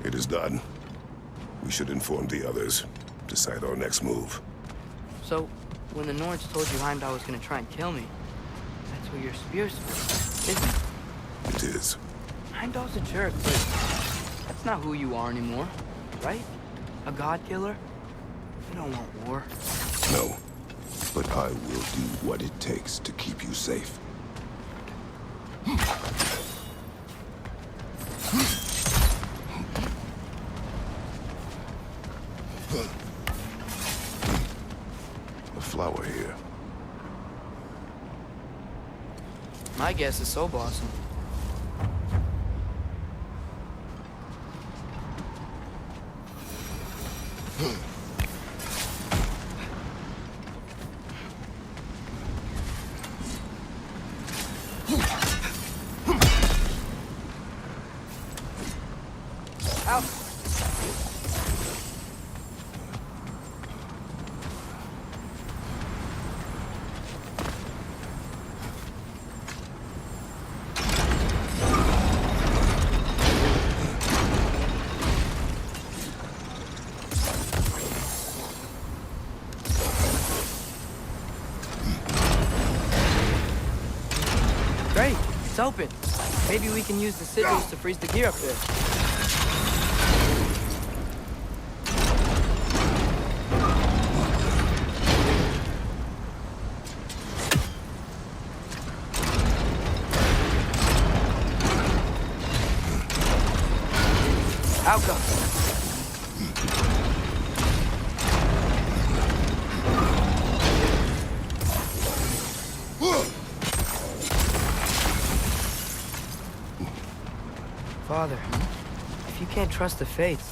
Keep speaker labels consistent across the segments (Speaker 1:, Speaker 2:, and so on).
Speaker 1: It is done. We should inform the others. Decide our next move.
Speaker 2: So, when the Nords told you Heimdall was gonna try and kill me, that's what your spear's for, isn't it?
Speaker 1: It is.
Speaker 2: Heimdall's a jerk, but that's not who you are anymore, right? A god killer? You don't want war.
Speaker 1: No. But I will do what it takes to keep you safe. A flower here.
Speaker 2: My guess is so blossom. Out. Great, it's open. Maybe we can use the sigils to freeze the gear up there. Out goes. Father, if you can't trust the fates,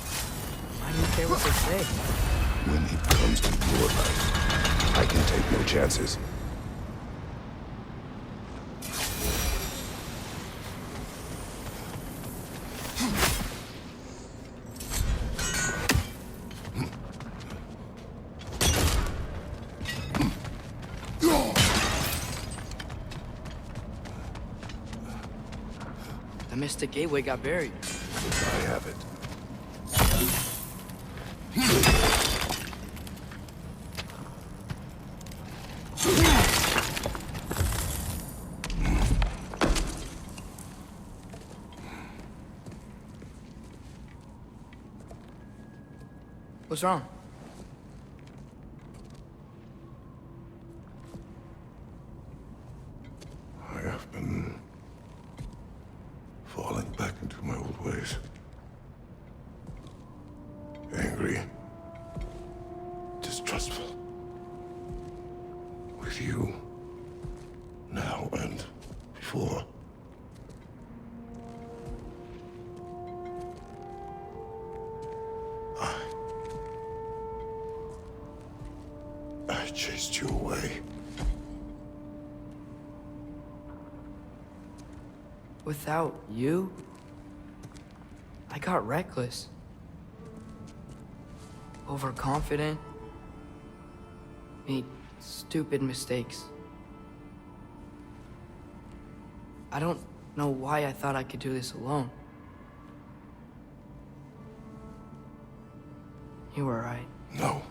Speaker 2: why do you care what they say?
Speaker 1: When it comes to your life, I can take no chances.
Speaker 2: The Mystic Gateway got buried.
Speaker 1: I have it.
Speaker 2: What's wrong?
Speaker 1: I have been falling back into my old ways. Angry. Distrustful. With you. Now and before. I chased you away.
Speaker 2: Without you, I got reckless. Overconfident. Made stupid mistakes. I don't know why I thought I could do this alone. You were right.
Speaker 1: No.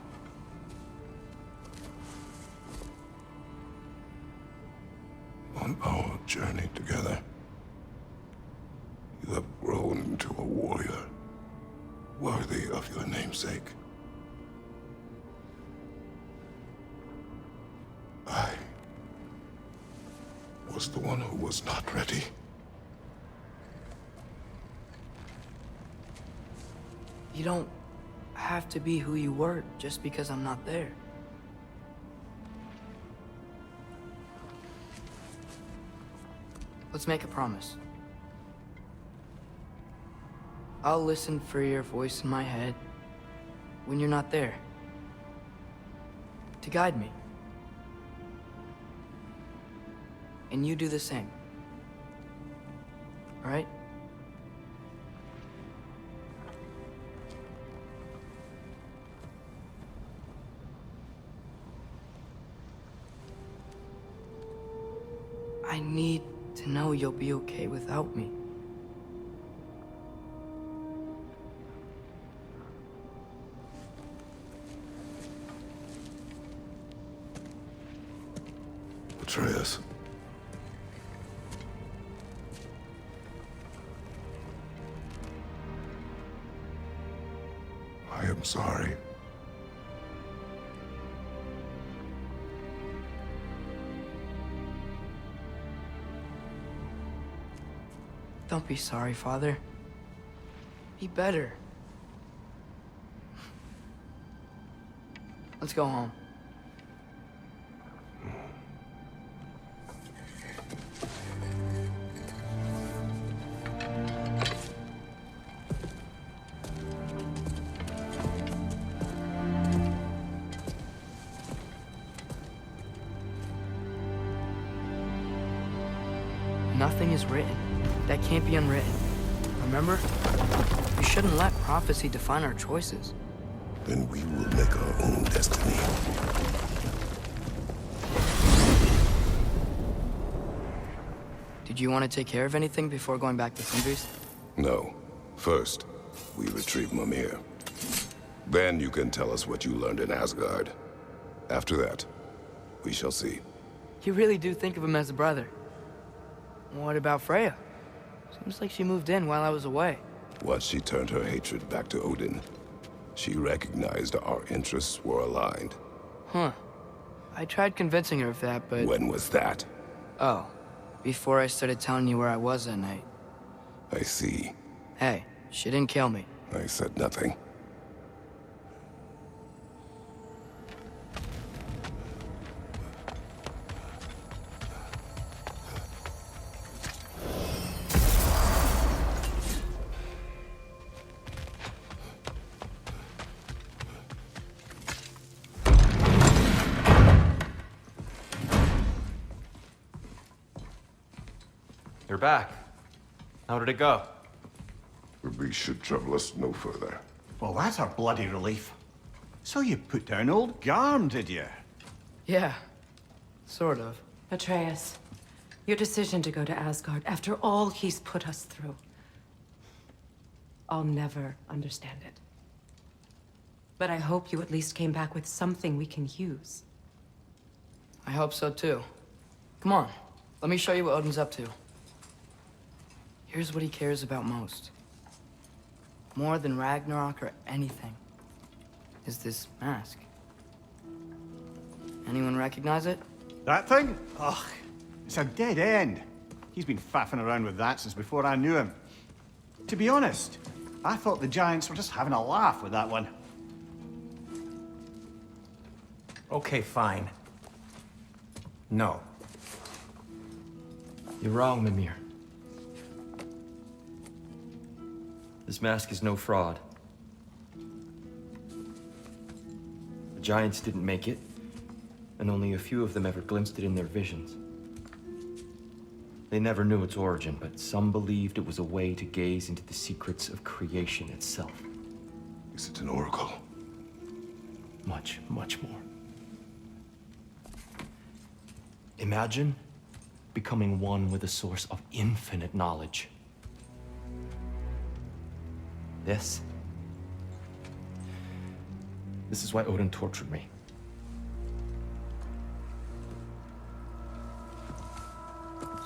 Speaker 1: On our journey together, you have grown into a warrior, worthy of your namesake. I was the one who was not ready.
Speaker 2: You don't have to be who you were just because I'm not there. Let's make a promise. I'll listen for your voice in my head when you're not there, to guide me. And you do the same. All right? I need to know you'll be okay without me.
Speaker 1: Atreus. I am sorry.
Speaker 2: Don't be sorry, Father. Be better. Let's go home. Nothing is written that can't be unwritten. Remember? We shouldn't let prophecy define our choices.
Speaker 1: Then we will make our own destiny.
Speaker 2: Did you want to take care of anything before going back to Sindri's?
Speaker 1: No. First, we retrieve Mimir. Then you can tell us what you learned in Asgard. After that, we shall see.
Speaker 2: You really do think of him as a brother. What about Freya? Seems like she moved in while I was away.
Speaker 1: Once she turned her hatred back to Odin, she recognized our interests were aligned.
Speaker 2: Huh. I tried convincing her of that, but...
Speaker 1: When was that?
Speaker 2: Oh, before I started telling you where I was that night.
Speaker 1: I see.
Speaker 2: Hey, she didn't kill me.
Speaker 1: I said nothing.
Speaker 3: You're back. How did it go?
Speaker 1: The beast should trouble us no further.
Speaker 4: Well, that's a bloody relief. So you put down old Garm, did you?
Speaker 2: Yeah, sort of.
Speaker 5: Atreus, your decision to go to Asgard after all he's put us through. I'll never understand it. But I hope you at least came back with something we can use.
Speaker 2: I hope so too. Come on, let me show you what Odin's up to. Here's what he cares about most. More than Ragnarok or anything. Is this mask. Anyone recognize it?
Speaker 4: That thing? Ugh, it's a dead end. He's been faffing around with that since before I knew him. To be honest, I thought the Giants were just having a laugh with that one.
Speaker 3: Okay, fine. No. You're wrong, Mimir. This mask is no fraud. The Giants didn't make it, and only a few of them ever glimpsed it in their visions. They never knew its origin, but some believed it was a way to gaze into the secrets of creation itself.
Speaker 1: Is it an oracle?
Speaker 3: Much, much more. Imagine becoming one with a source of infinite knowledge. This is why Odin tortured me.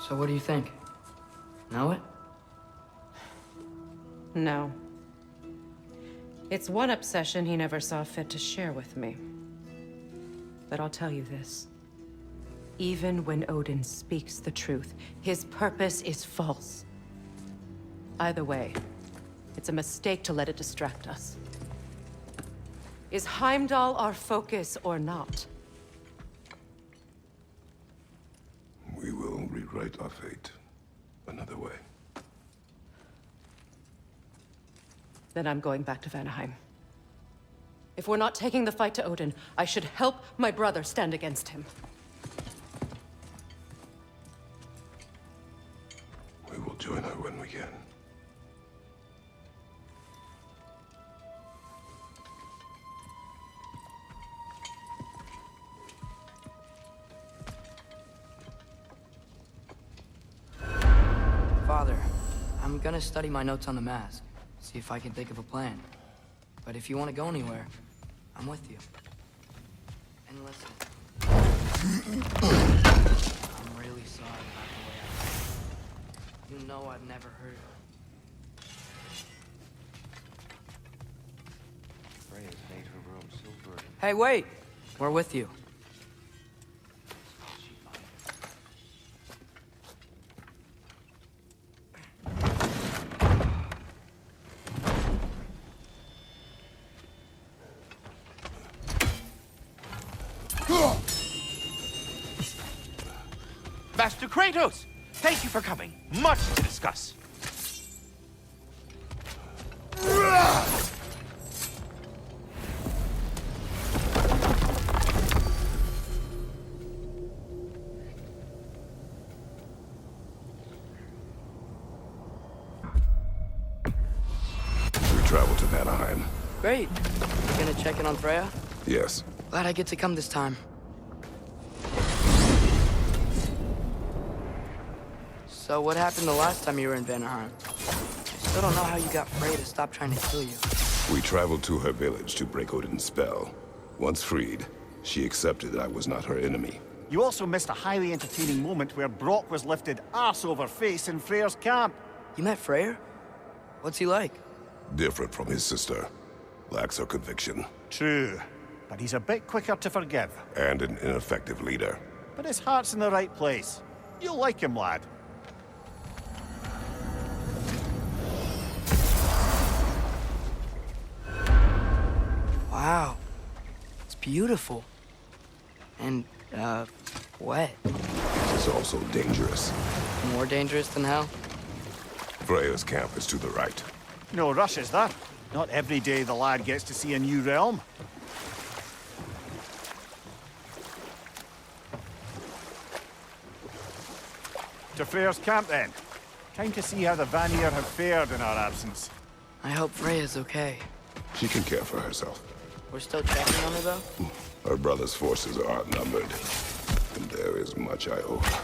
Speaker 2: So what do you think? Know it?
Speaker 5: No. It's one obsession he never saw fit to share with me. But I'll tell you this. Even when Odin speaks the truth, his purpose is false. Either way, it's a mistake to let it distract us. Is Heimdall our focus or not?
Speaker 1: We will rewrite our fate another way.
Speaker 5: Then I'm going back to Vanaheim. If we're not taking the fight to Odin, I should help my brother stand against him.
Speaker 1: We will join her when we can.
Speaker 2: Father, I'm gonna study my notes on the mask. See if I can think of a plan. But if you want to go anywhere, I'm with you. And listen. sorry about the way I acted. You know I've never hurt her.
Speaker 3: Freya's made her room so verdant.
Speaker 2: Hey, wait! We're with you.
Speaker 6: Master Kratos! Thank you for coming. Much to discuss.
Speaker 1: We travel to Vanaheim.
Speaker 2: Great. You gonna check in on Freya?
Speaker 1: Yes.
Speaker 2: Glad I get to come this time. So what happened the last time you were in Vanaheim? I still don't know how you got Freya to stop trying to kill you.
Speaker 1: We traveled to her village to break Odin's spell. Once freed, she accepted that I was not her enemy.
Speaker 4: You also missed a highly entertaining moment where Brock was lifted arse over face in Freyr's camp.
Speaker 2: You met Freyr? What's he like?
Speaker 1: Different from his sister. Lacks her conviction.
Speaker 4: True, but he's a bit quicker to forgive.
Speaker 1: And an ineffective leader.
Speaker 4: But his heart's in the right place. You'll like him, lad.
Speaker 2: Wow. It's beautiful. And, wet.
Speaker 1: It's also dangerous.
Speaker 2: More dangerous than hell?
Speaker 1: Freya's camp is to the right.
Speaker 4: No rush, is there? Not every day the lad gets to see a new realm. To Freyr's camp, then. Time to see how the Vanir have fared in our absence.
Speaker 2: I hope Freya's okay.
Speaker 1: She can care for herself.
Speaker 2: We're still checking on her, though?
Speaker 1: Her brother's forces are outnumbered. And there is much I owe her.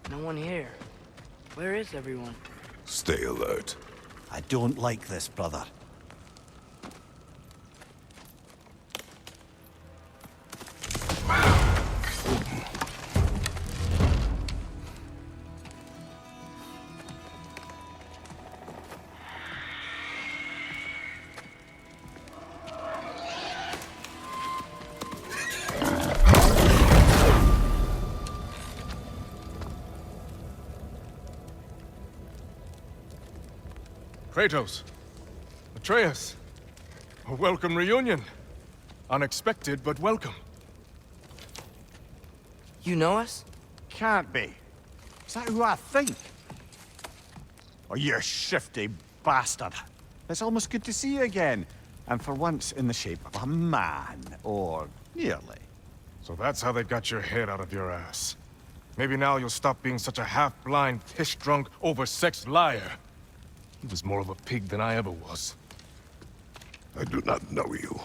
Speaker 2: No one here. Where is everyone?
Speaker 1: Stay alert.
Speaker 4: I don't like this, brother.
Speaker 7: Kratos, Atreus, a welcome reunion. Unexpected, but welcome.
Speaker 2: You know us?
Speaker 4: Can't be. Is that who I think? Oh, you shifty bastard. It's almost good to see you again. And for once in the shape of a man, or nearly.
Speaker 7: So that's how they got your head out of your ass. Maybe now you'll stop being such a half-blind, piss-drunk, oversexed liar. He was more of a pig than I ever was.
Speaker 1: I do not know you.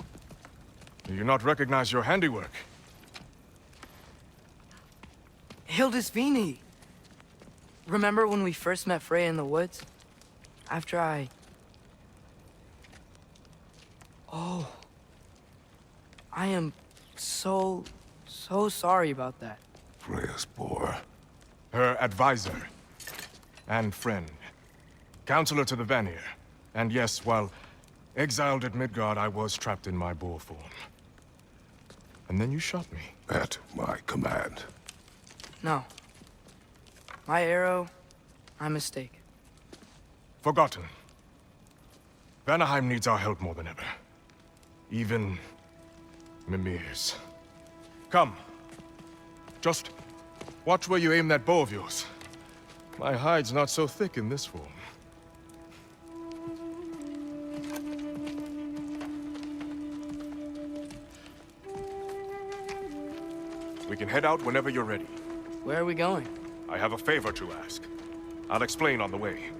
Speaker 7: Do you not recognize your handiwork?
Speaker 2: Hildisvini! Remember when we first met Freya in the woods? After I... Oh. I am so sorry about that.
Speaker 1: Freya's poor.
Speaker 7: Her advisor. And friend. Counselor to the Vanir. And yes, while exiled at Midgard, I was trapped in my boar form. And then you shot me.
Speaker 1: At my command.
Speaker 2: No. My arrow, my mistake.
Speaker 7: Forgotten. Vanaheim needs our help more than ever. Even Mimir's. Come. Just watch where you aim that bow of yours. My hide's not so thick in this form. We can head out whenever you're ready.
Speaker 2: Where are we going?
Speaker 7: I have a favor to ask. I'll explain on the way.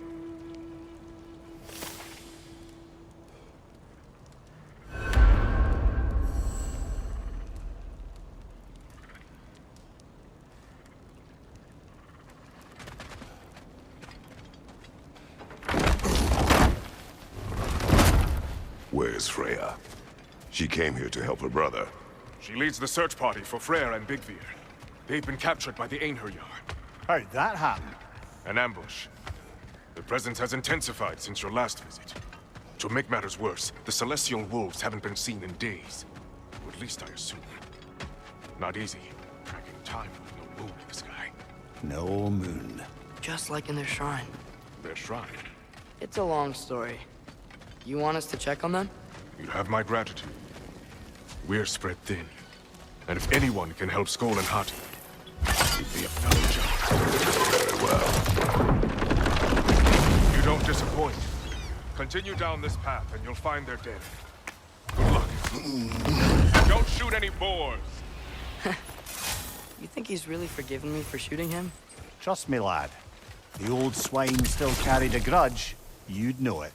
Speaker 1: Where's Freya? She came here to help her brother.
Speaker 7: She leads the search party for Freyr and Bigvir. They've been captured by the Einherjar.
Speaker 4: How'd that happen?
Speaker 7: An ambush. The presence has intensified since your last visit. To make matters worse, the Celestial Wolves haven't been seen in days. Or at least I assume. Not easy, tracking time with no moon in the sky.
Speaker 4: No moon.
Speaker 2: Just like in their shrine.
Speaker 7: Their shrine.
Speaker 2: It's a long story. You want us to check on them?
Speaker 7: You have my gratitude. We're spread thin. And if anyone can help Sköll and Hati, it'd be a fellow job.
Speaker 1: Very well.
Speaker 7: You don't disappoint. Continue down this path and you'll find their dead. Good luck. Don't shoot any boars.
Speaker 2: You think he's really forgiven me for shooting him?
Speaker 4: Trust me, lad. If the old swine still carried a grudge, you'd know it.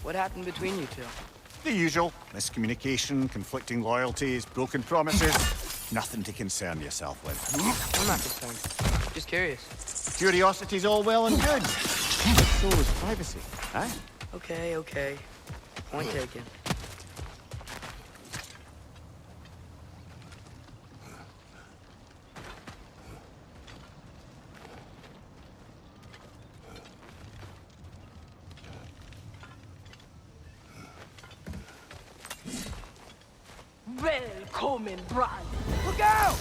Speaker 2: What happened between you two?
Speaker 4: The usual. Miscommunication, conflicting loyalties, broken promises. Nothing to concern yourself with.
Speaker 2: I'm not disappointed. Just curious.
Speaker 4: Curiosity's all well and good. But so is privacy, eh?
Speaker 2: Okay. Point taken.
Speaker 8: Välkommen, Brand! Look out!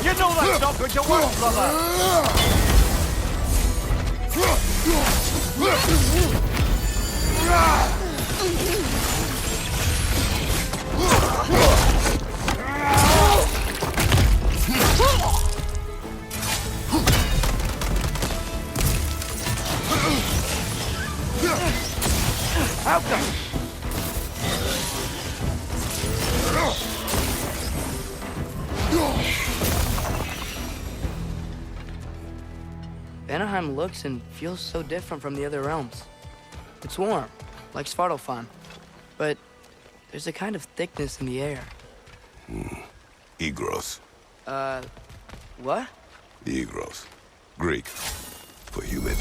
Speaker 4: You know that's not good to work, brother!
Speaker 2: Vanaheim looks and feels so different from the other realms. It's warm, like Svartalfheim, but there's a kind of thickness in the air.
Speaker 1: Egros.
Speaker 2: What?
Speaker 1: Egros. Greek. For human.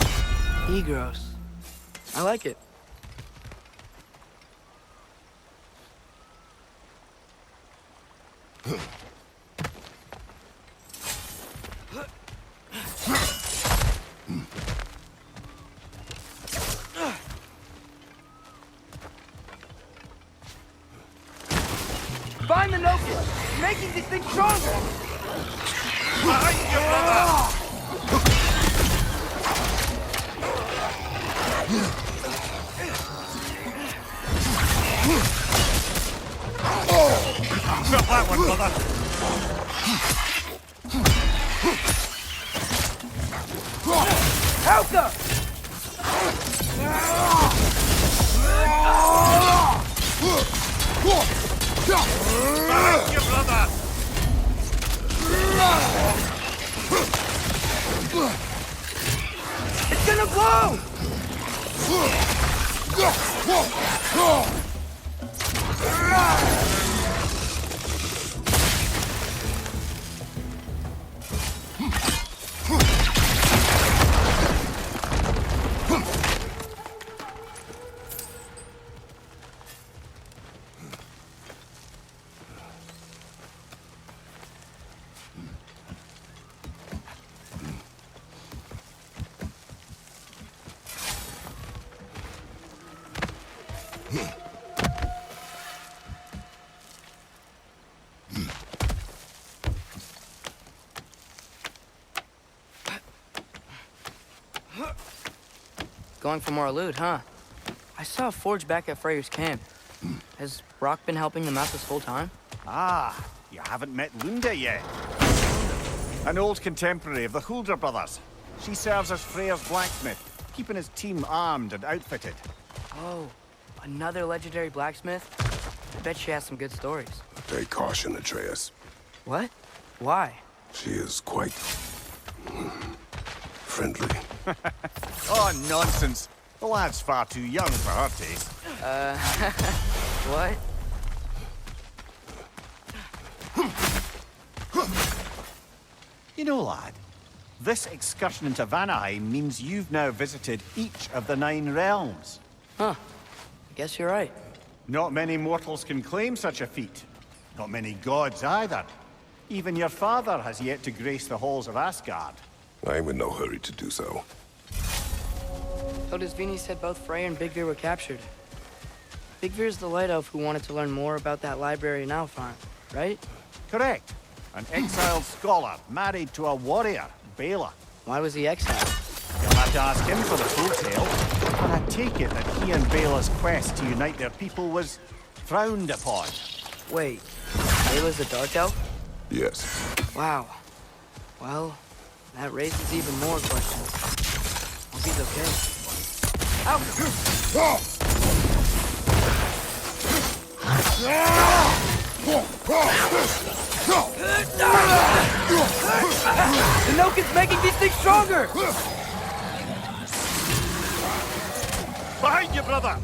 Speaker 2: Egros. I like it.
Speaker 8: Find the Nokia! Making these things stronger!
Speaker 4: Stop that one, brother!
Speaker 8: Helga!
Speaker 4: Behind you, brother!
Speaker 8: It's gonna blow!
Speaker 2: Going for more loot, huh? I saw a forge back at Freyr's camp. Has Brock been helping them out this whole time?
Speaker 4: Ah, you haven't met Lunda yet. An old contemporary of the Hulder brothers. She serves as Freyr's blacksmith, keeping his team armed and outfitted.
Speaker 2: Oh, another legendary blacksmith? I bet she has some good stories.
Speaker 1: Take caution, Atreus.
Speaker 2: What? Why?
Speaker 1: She is quite... friendly.
Speaker 4: Oh, nonsense. The lad's far too young for her taste.
Speaker 2: What?
Speaker 4: You know, lad, this excursion into Vanaheim means you've now visited each of the 9 realms.
Speaker 2: Huh. I guess you're right.
Speaker 4: Not many mortals can claim such a feat. Not many gods either. Even your father has yet to grace the halls of Asgard.
Speaker 1: I'm in no hurry to do so.
Speaker 2: So does Vini said both Frey and Big Veer were captured. Big Veer's the light elf who wanted to learn more about that library in Alfheim, right?
Speaker 4: Correct. An exiled scholar married to a warrior, Bela.
Speaker 2: Why was he exiled?
Speaker 4: You'll have to ask him for the full tale. But I take it that he and Bela's quest to unite their people was frowned upon.
Speaker 2: Wait, Bela's a dark elf?
Speaker 1: Yes.
Speaker 2: Wow. Well, that raises even more questions. Hope he's okay. Ow! The milk is making these things stronger!
Speaker 4: Behind you, brother!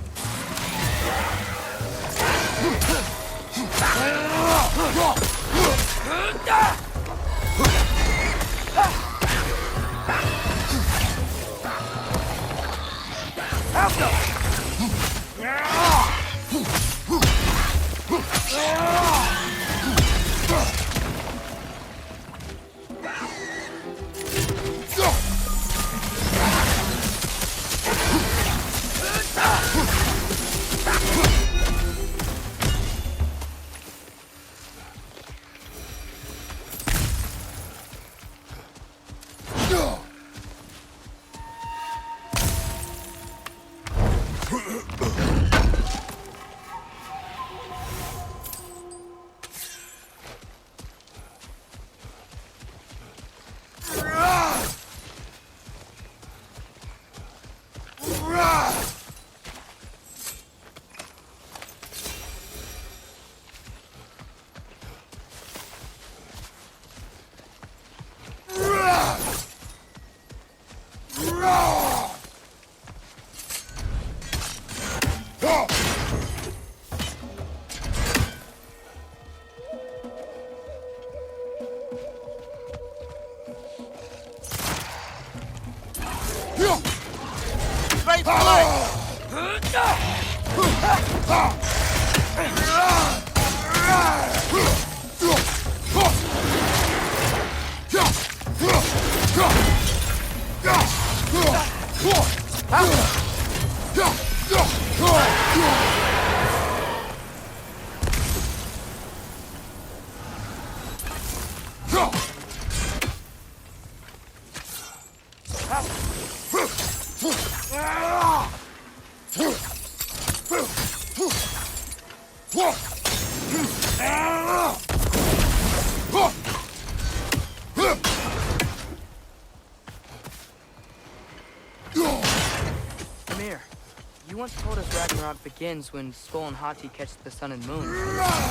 Speaker 2: You once told us Ragnarök begins when Sköll and Hati catch the sun and moon.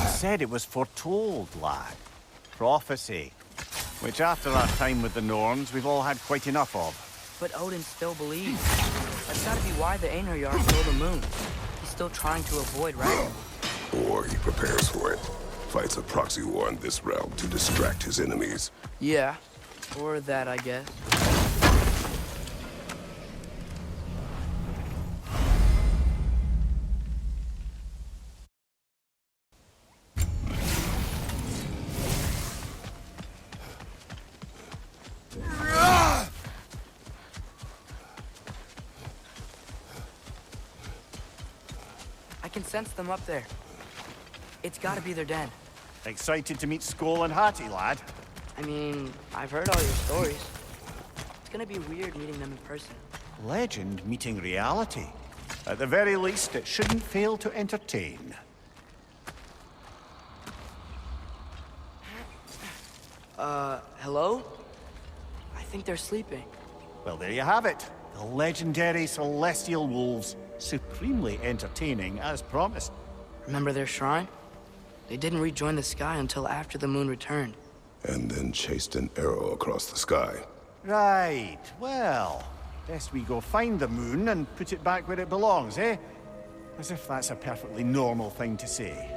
Speaker 4: Said it was foretold, lad. Prophecy. Which after our time with the Norns, we've all had quite enough of.
Speaker 2: But Odin still believes. That's gotta be why the Einherjar stole the moon. He's still trying to avoid Ragnarök.
Speaker 1: Or he prepares for it. Fights a proxy war in this realm to distract his enemies.
Speaker 2: Yeah. Or that, I guess. I can sense them up there. It's gotta be their den.
Speaker 4: Excited to meet Sköll and Hati, lad?
Speaker 2: I mean, I've heard all your stories. It's gonna be weird meeting them in person.
Speaker 4: Legend meeting reality. At the very least, it shouldn't fail to entertain.
Speaker 2: Hello? I think they're sleeping.
Speaker 4: Well, there you have it. The legendary celestial wolves. Supremely entertaining, as promised.
Speaker 2: Remember their shrine? They didn't rejoin the sky until after the moon returned.
Speaker 1: And then chased an arrow across the sky.
Speaker 4: Right, well, best we go find the moon and put it back where it belongs, eh? As if that's a perfectly normal thing to say.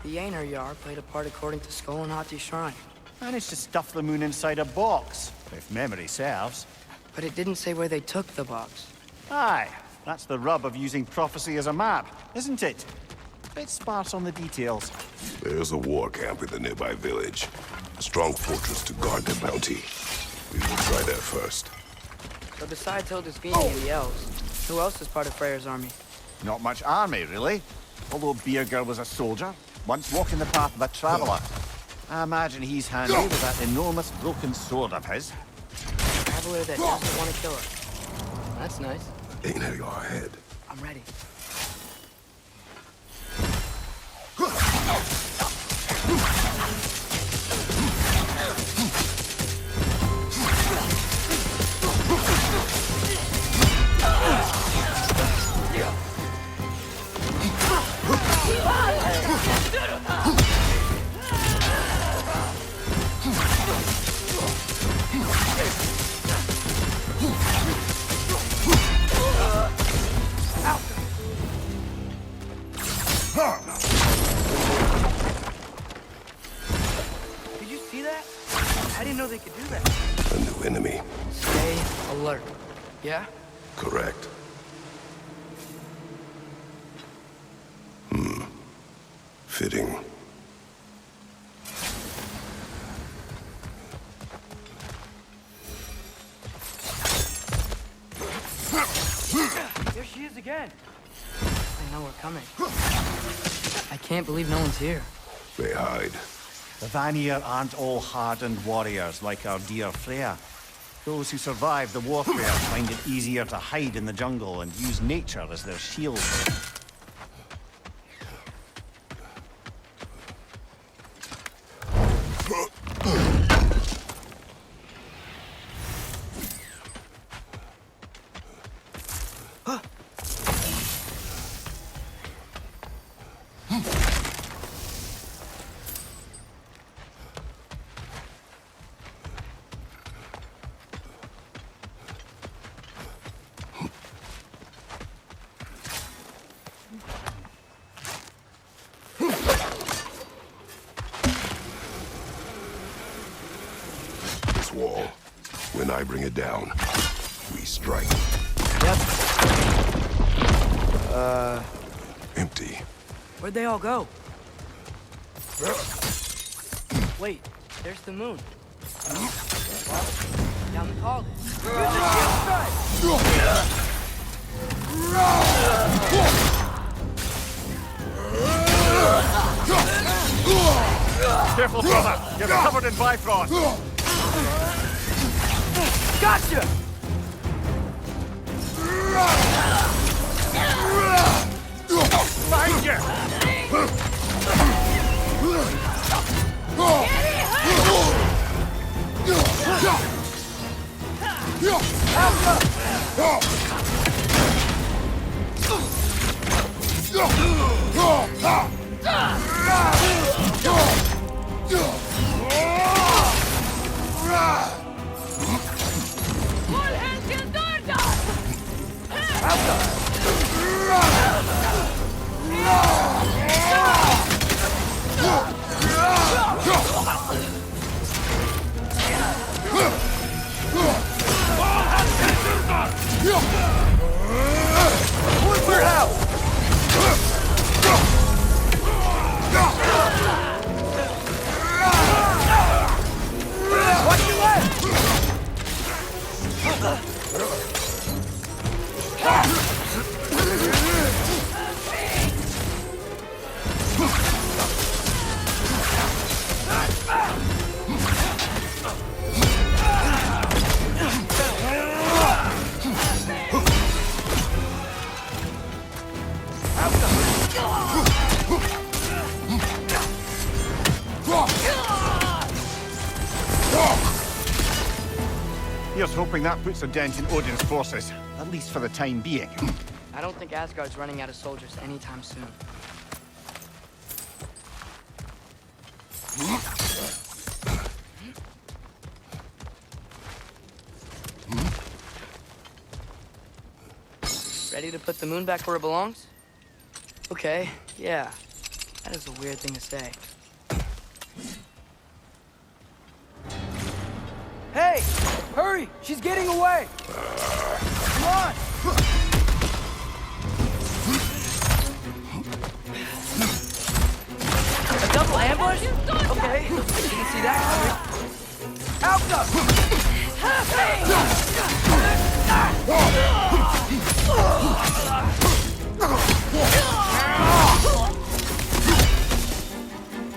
Speaker 2: The Einherjar played a part according to Sköll and Hati's shrine.
Speaker 4: Managed to stuff the moon inside a box, if memory serves.
Speaker 2: But it didn't say where they took the box.
Speaker 4: Aye, that's the rub of using prophecy as a map, isn't it? Bit sparse on the details.
Speaker 1: There's a war camp in the nearby village. A strong fortress to guard their bounty. We will try there first.
Speaker 2: So besides Hildisvini and the elves, who else is part of Freyr's army?
Speaker 4: Not much army, really. Although Birger was a soldier, once walking the path of a traveller. I imagine he's handy with that enormous broken sword of his.
Speaker 2: A traveler that doesn't want to kill us. That's nice.
Speaker 1: Einherjar ahead.
Speaker 2: I'm ready. Did you see that? I didn't know they could do that.
Speaker 1: A new enemy.
Speaker 2: Stay alert. Yeah?
Speaker 1: Correct. Fitting.
Speaker 2: There she is again. I know we're coming. I can't believe no one's here.
Speaker 1: They hide.
Speaker 4: The Vanir aren't all hardened warriors like our dear Freya. Those who survive the warfare find it easier to hide in the jungle and use nature as their shield.
Speaker 1: This wall. When I bring it down, we strike.
Speaker 2: Yep.
Speaker 1: Empty.
Speaker 2: Where'd they all go? Wait, there's the moon. Down the hall.
Speaker 4: Careful, brother! You're covered in Bifrost!
Speaker 2: Gotcha!
Speaker 4: Behind you! Here's hoping that puts a dent in Odin's forces, at least for the time being.
Speaker 2: I don't think Asgard's running out of soldiers anytime soon. Ready to put the moon back where it belongs? Okay, yeah. That is a weird thing to say.
Speaker 8: Hey! Hurry! She's getting away! Come on!
Speaker 2: A double ambush? Okay, didn't see that coming.
Speaker 8: Alpha!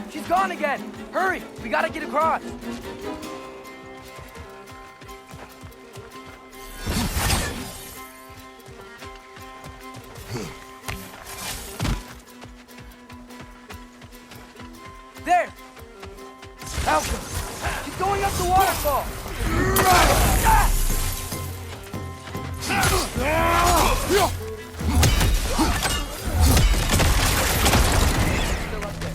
Speaker 8: She's gone again! Hurry! We gotta get across! There! Alpha! She's going up the waterfall! Still up there.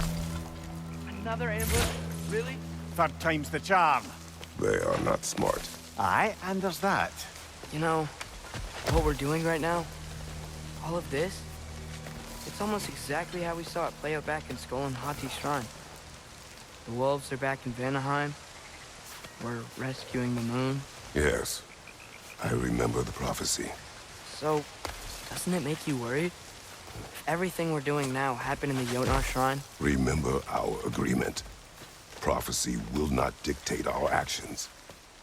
Speaker 8: Another ambush? Really?
Speaker 4: Third time's the charm.
Speaker 1: They are not smart.
Speaker 4: Aye, and there's that.
Speaker 2: You know, what we're doing right now, all of this, it's almost exactly how we saw it play out back in Sköll and Hati's shrine. The wolves are back in Vanaheim. We're rescuing the moon.
Speaker 1: Yes, I remember the prophecy.
Speaker 2: So, doesn't it make you worried? If everything we're doing now happened in the Jötnar shrine?
Speaker 1: Remember our agreement. Prophecy will not dictate our actions.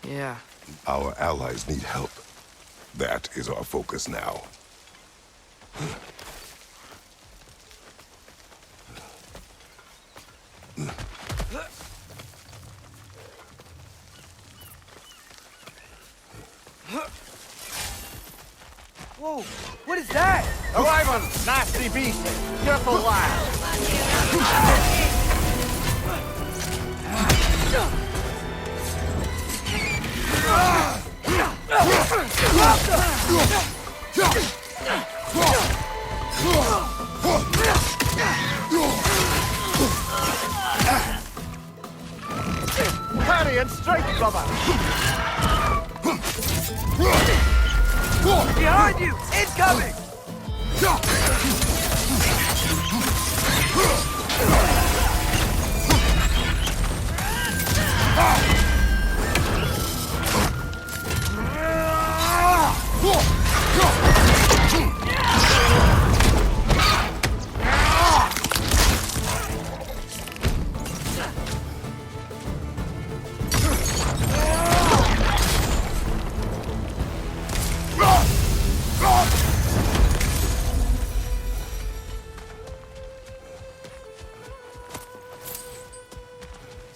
Speaker 2: Yeah.
Speaker 1: Our allies need help. That is our focus now.
Speaker 8: Whoa! What is that?
Speaker 4: A wyvern! Nasty beast! Careful, lad! Parry and strike, brother!
Speaker 8: Behind you! Incoming!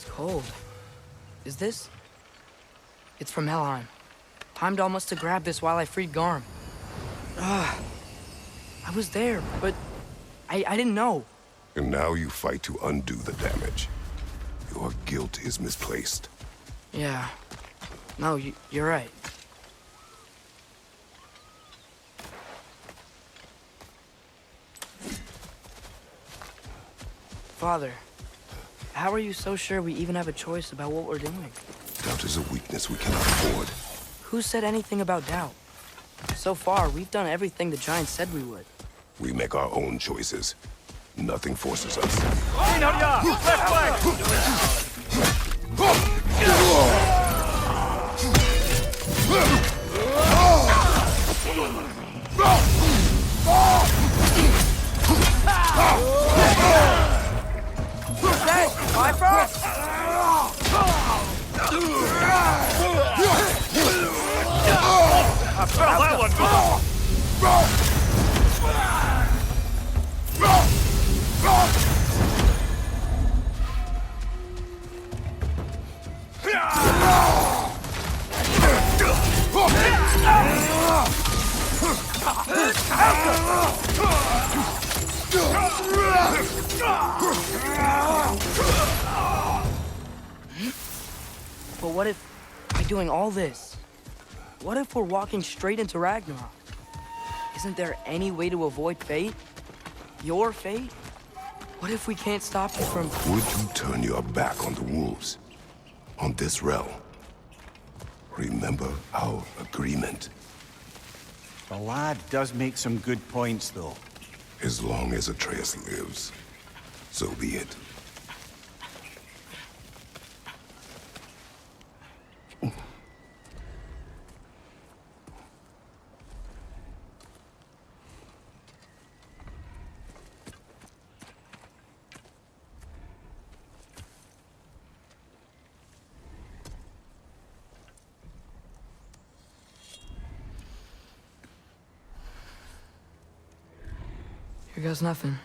Speaker 2: Cold. Is this? It's from Helheim. Timed almost to grab this while I freed Garm. I was there, but I didn't know.
Speaker 1: And now you fight to undo the damage. Your guilt is misplaced.
Speaker 2: Yeah. No, you're right. Father, how are you so sure we even have a choice about what we're doing?
Speaker 1: Doubt is a weakness we cannot afford.
Speaker 2: Who said anything about doubt? So far, we've done everything the Giants said we would.
Speaker 1: We make our own choices. Nothing forces us.
Speaker 8: Hey, Bifrost!
Speaker 4: I felt that one, brother!
Speaker 2: But what if, by doing all this, What if we're walking straight into Ragnarok? Isn't there any way to avoid fate? Your fate? What if we can't stop you from...
Speaker 1: Would you turn your back on the wolves? On this realm? Remember our agreement.
Speaker 4: The lad does make some good points, though.
Speaker 1: As long as Atreus lives, so be it.
Speaker 2: Here goes nothing.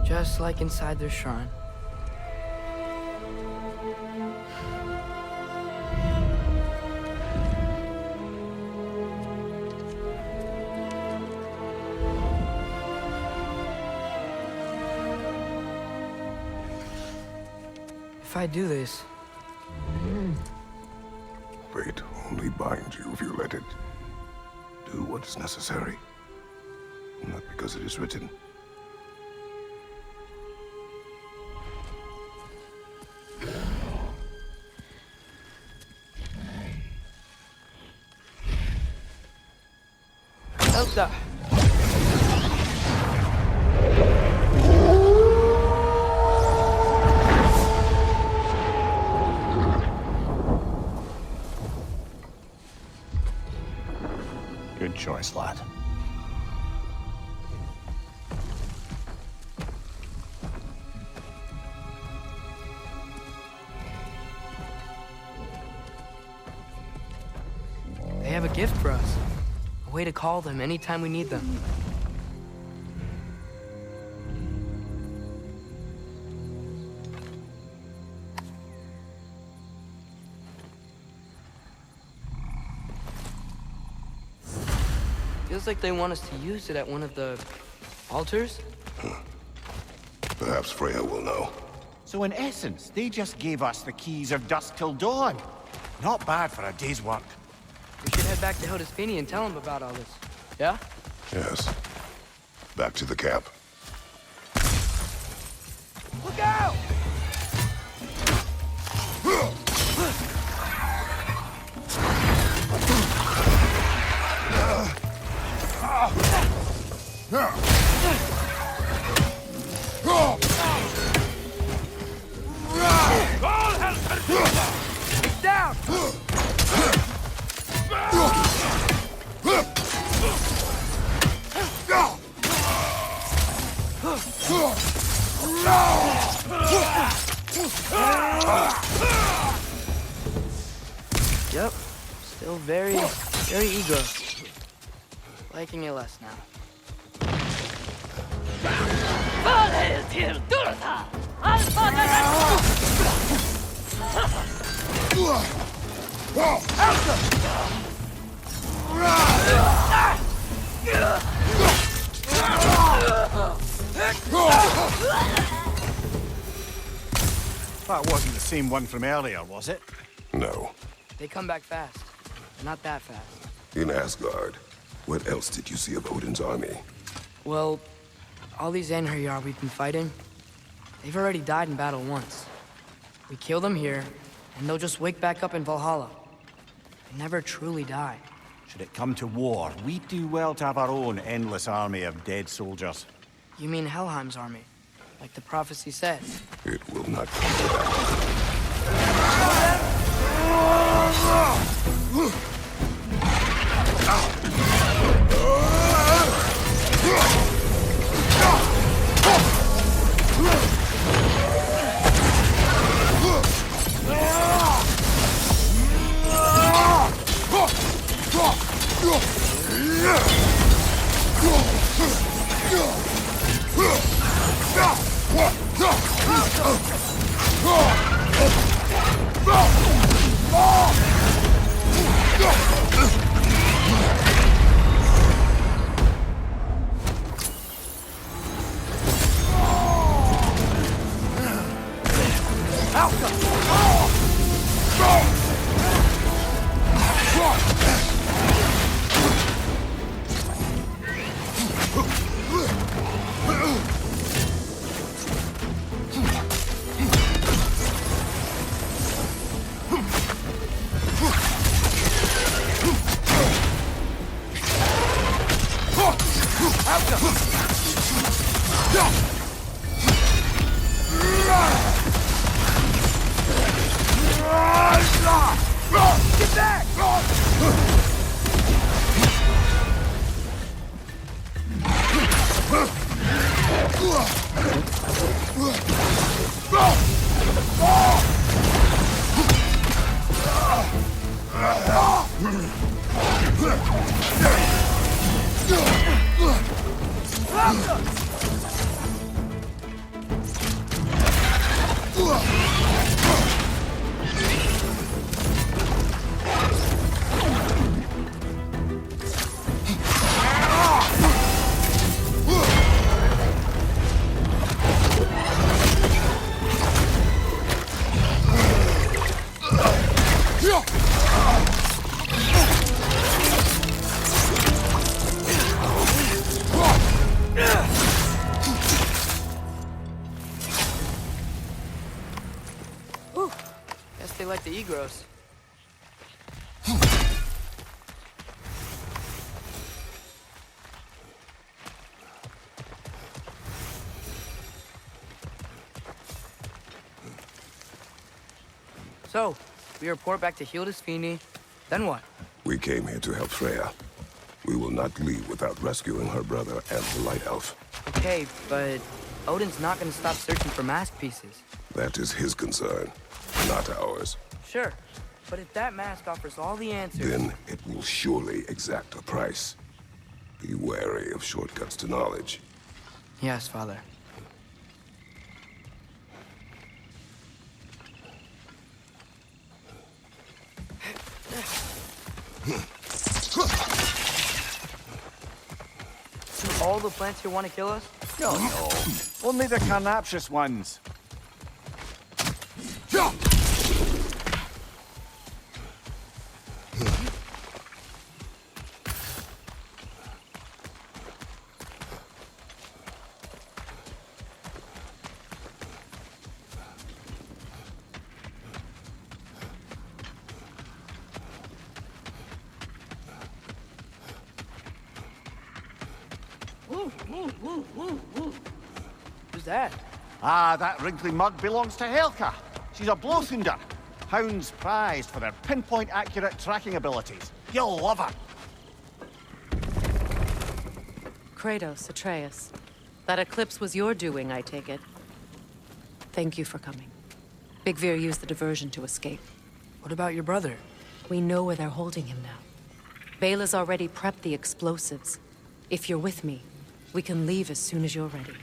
Speaker 2: Just like inside their shrine. If I do this...
Speaker 1: Fate only binds you if you let it. Do what is necessary. Not because it is written.
Speaker 2: Elsa!
Speaker 4: Good choice, lad.
Speaker 2: They have a gift for us. A way to call them anytime we need them. Feels like they want us to use it at one of the altars.
Speaker 1: Perhaps Freya will know.
Speaker 4: So in essence, they just gave us the keys of dusk till dawn. Not bad for a day's work.
Speaker 2: We should head back to Hildisvini and tell him about all this. Yeah?
Speaker 1: Yes. Back to the camp.
Speaker 2: Look out! It's down! Yep, still very eager. Liking it less now.
Speaker 4: That wasn't the same one from earlier, was it?
Speaker 1: No.
Speaker 2: They come back fast. Not that fast.
Speaker 1: In Asgard, what else did you see of Odin's army?
Speaker 2: Well, all these Einherjar we've been fighting, they've already died in battle once. We kill them here, and they'll just wake back up in Valhalla. They never truly die.
Speaker 4: Should it come to war, we'd do well to have our own endless army of dead soldiers.
Speaker 2: You mean Helheim's army, like the prophecy said?
Speaker 1: It will not come to that.
Speaker 8: Get back!
Speaker 2: Guess they like the Egros. So, we report back to Hildisvini, then what?
Speaker 1: We came here to help Freya. We will not leave without rescuing her brother and the Light Elf.
Speaker 2: Okay, but Odin's not gonna stop searching for mask pieces.
Speaker 1: That is his concern, not ours.
Speaker 2: Sure, but if that mask offers all the answers...
Speaker 1: Then it will surely exact a price. Be wary of shortcuts to knowledge.
Speaker 2: Yes, Father. Do all the plants here want to kill us?
Speaker 4: No, no. Only the carnivorous ones.
Speaker 2: Who's that?
Speaker 4: Ah, that wrinkly mug belongs to Helka. She's a Blothunder. Hounds prized for their pinpoint accurate tracking abilities. You'll love her.
Speaker 5: Kratos, Atreus. That eclipse was your doing, I take it. Thank you for coming. Big Veer used the diversion to escape.
Speaker 2: What about your brother?
Speaker 5: We know where they're holding him now. Bela's already prepped the explosives. If you're with me, we can leave as soon as you're ready.